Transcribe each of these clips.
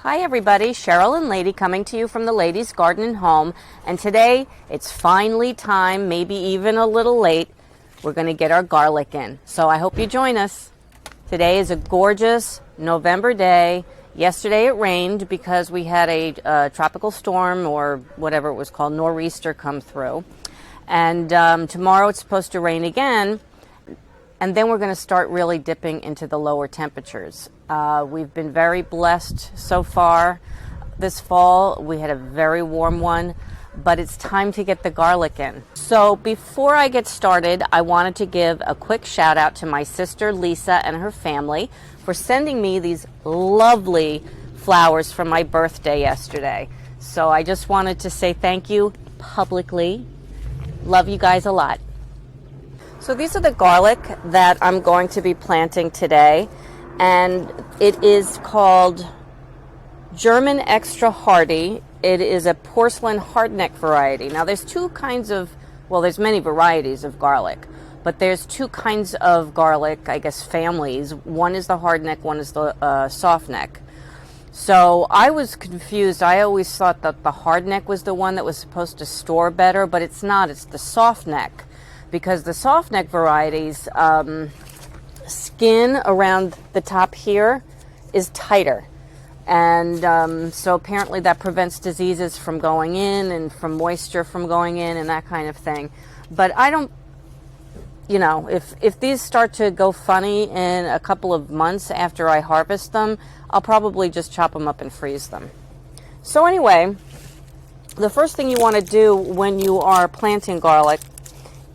Hi everybody, Cheryl and Lady coming to you from the Ladies Garden and Home, and today it's finally time, maybe even a little late, we're going to get our garlic in. So I hope you join us. Today is a gorgeous November day. Yesterday it rained because we had a tropical storm, or whatever it was called, nor'easter, come through. And tomorrow it's supposed to rain again. And then we're going to start really dipping into the lower temperatures. We've been very blessed so far this fall. We had a very warm one, but it's time to get the garlic in. So before I get started, I wanted to give a quick shout out to my sister Lisa and her family for sending me these lovely flowers for my birthday yesterday. So I just wanted to say thank you publicly. Love you guys a lot. So these are the garlic that I'm going to be planting today, and it is called German Extra Hardy. It is a porcelain hardneck variety. Now there's two kinds of, well, there's many varieties of garlic, but there's two kinds of garlic, I guess, families. One is the hardneck, one is the soft neck. So I was confused. I always thought that the hardneck was the one that was supposed to store better, but it's not. It's the soft neck. Because the soft neck varieties, skin around the top here is tighter. And so apparently that prevents diseases from going in and from moisture from going in and that kind of thing. But I don't, you know, if these start to go funny in a couple of months after I harvest them, I'll probably just chop them up and freeze them. So anyway, the first thing you want to do when you are planting garlic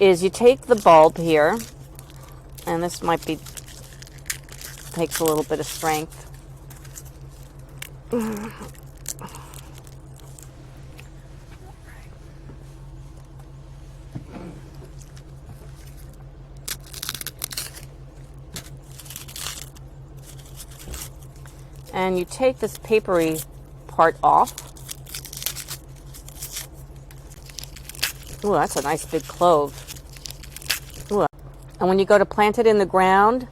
is you take the bulb here, and this might be, takes a little bit of strength. And you take this papery part off. Ooh, that's a nice big clove. Ooh. And when you go to plant it in the ground,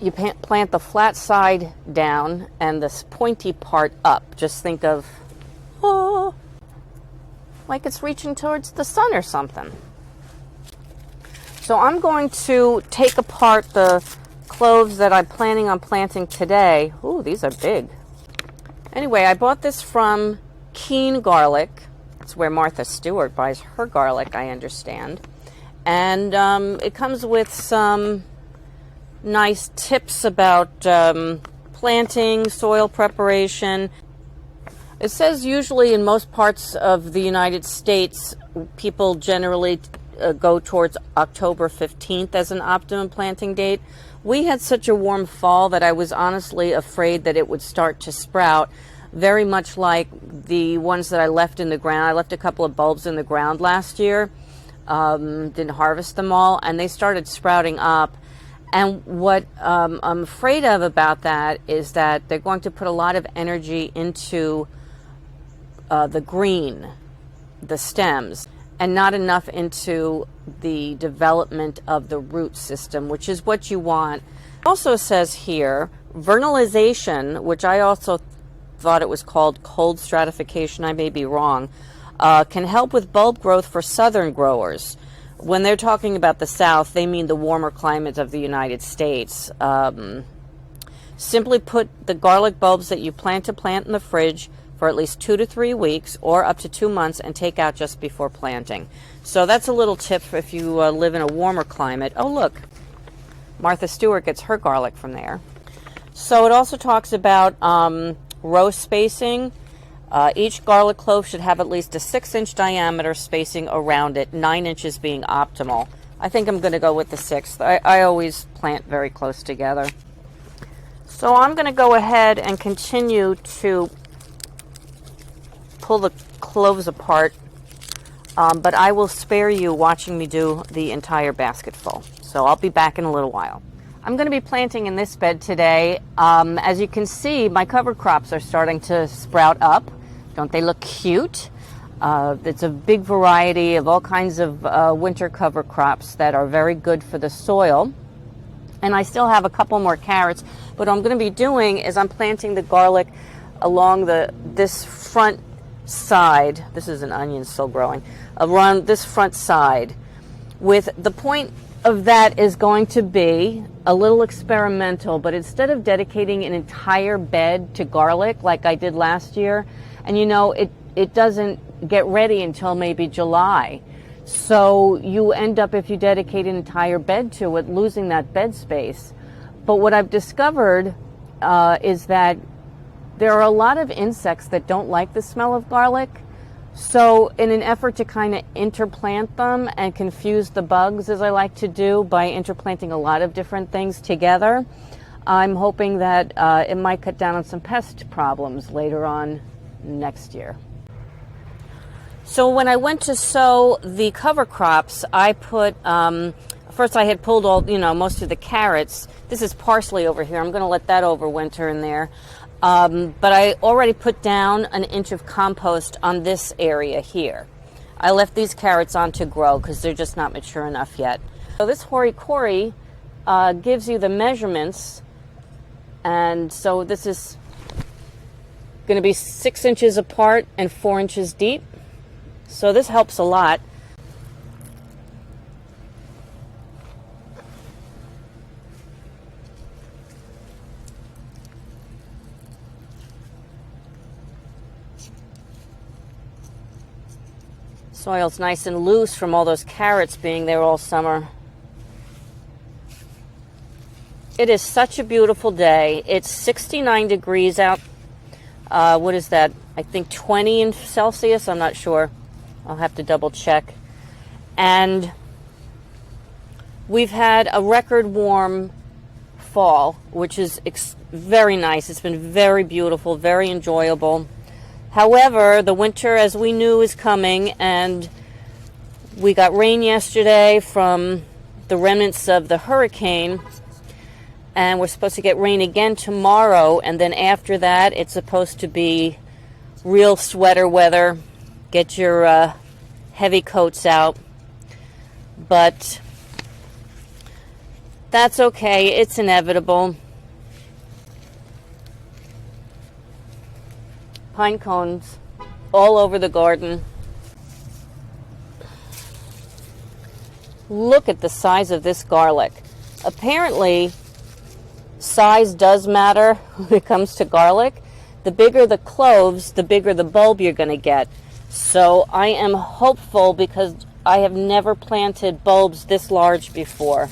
you plant the flat side down and this pointy part up. Just think of, oh, like it's reaching towards the sun or something. So I'm going to take apart the cloves that I'm planning on planting today. Ooh, these are big. Anyway, I bought this from Keene garlic. It's where Martha Stewart buys her garlic, I understand. And it comes with some nice tips about planting, soil preparation. It says usually in most parts of the United States, people generally go towards October 15th as an optimum planting date. We had such a warm fall that I was honestly afraid that it would start to sprout. Very much like the ones that I left in the ground. I left a couple of bulbs in the ground last year, didn't harvest them all, and they started sprouting up. And what I'm afraid of about that is that they're going to put a lot of energy into the green, the stems, and not enough into the development of the root system, which is what you want. It also says here, vernalization, which I also thought it was called cold stratification, I may be wrong, can help with bulb growth for southern growers. When they're talking about the South, they mean the warmer climate of the United States. Simply put the garlic bulbs that you plan to plant in the fridge for at least 2 to 3 weeks or up to 2 months and take out just before planting. So that's a little tip if you live in a warmer climate. Oh, look, Martha Stewart gets her garlic from there. So it also talks about row spacing. Each garlic clove should have at least a 6-inch diameter spacing around it, 9 inches being optimal. I think I'm going to go with the 6th. I always plant very close together. So I'm going to go ahead and continue to pull the cloves apart, but I will spare you watching me do the entire basket full. So I'll be back in a little while. I'm going to be planting in this bed today. As you can see, my cover crops are starting to sprout up. Don't they look cute? It's a big variety of all kinds of winter cover crops that are very good for the soil And I still have a couple more carrots, but what I'm going to be doing is I'm planting the garlic along this front side. This is an onion still growing. Around this front side. With the point of that is going to be a little experimental, but instead of dedicating an entire bed to garlic like I did last year, and you know, it doesn't get ready until maybe July. So you end up, if you dedicate an entire bed to it, losing that bed space. But what I've discovered is that there are a lot of insects that don't like the smell of garlic. So in an effort to kind of interplant them and confuse the bugs, as I like to do by interplanting a lot of different things together, I'm hoping that it might cut down on some pest problems later on next year. So when I went to sow the cover crops, I put, first I had pulled all, most of the carrots. This is parsley over here. I'm going to let that overwinter in there. But I already put down an inch of compost on this area here. I left these carrots on to grow because they're just not mature enough yet. So this hori-kori gives you the measurements. And so this is going to be 6 inches apart and 4 inches deep. So this helps a lot. Soil's nice and loose from all those carrots being there all summer. It is such a beautiful day. It's 69 degrees out. What is that? I think 20 in Celsius. I'm not sure. I'll have to double check. And we've had a record warm fall, which is very nice. It's been very beautiful, very enjoyable. However, the winter, as we knew, is coming, and we got rain yesterday from the remnants of the hurricane, and we're supposed to get rain again tomorrow, and then after that, it's supposed to be real sweater weather. Get your heavy coats out. But that's okay. It's inevitable. Pine cones all over the garden. Look at the size of this garlic. Apparently, size does matter when it comes to garlic. The bigger the cloves, the bigger the bulb you're going to get. So I am hopeful because I have never planted bulbs this large before.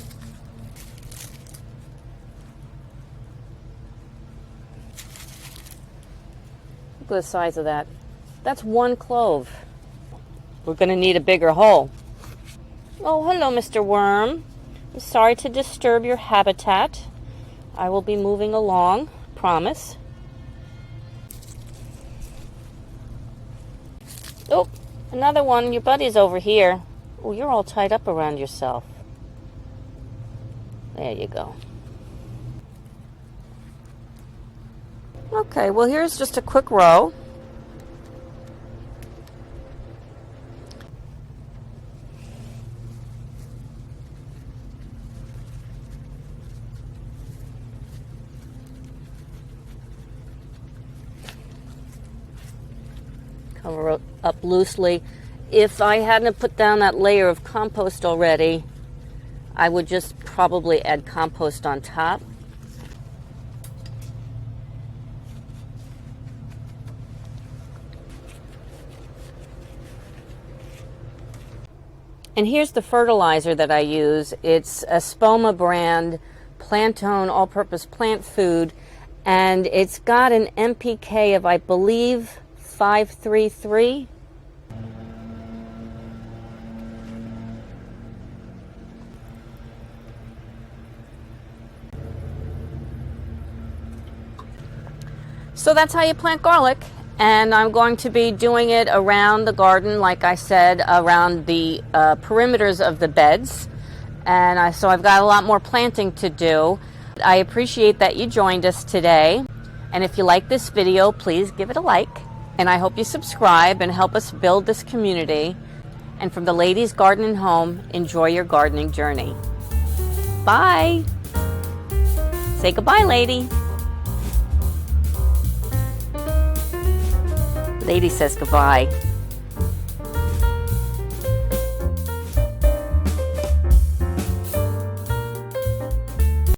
Look at the size of that. That's 1 clove. We're going to need a bigger hole. Oh, hello, Mr. Worm. I'm sorry to disturb your habitat. I will be moving along, promise. Oh, another one. Your buddy's over here. Oh, you're all tied up around yourself. There you go. Okay, well, here's just a quick row. Cover it up loosely. If I hadn't put down that layer of compost already, I would just probably add compost on top. And here's the fertilizer that I use. It's a Spoma brand Plantone all-purpose plant food, and it's got an NPK of, I believe, 533. So that's how you plant garlic. And I'm going to be doing it around the garden, like I said, around the perimeters of the beds. And so I've got a lot more planting to do. I appreciate that you joined us today. And if you like this video, please give it a like. And I hope you subscribe and help us build this community. And from the Ladies Garden and Home, enjoy your gardening journey. Bye. Say goodbye, Lady. Lady says goodbye.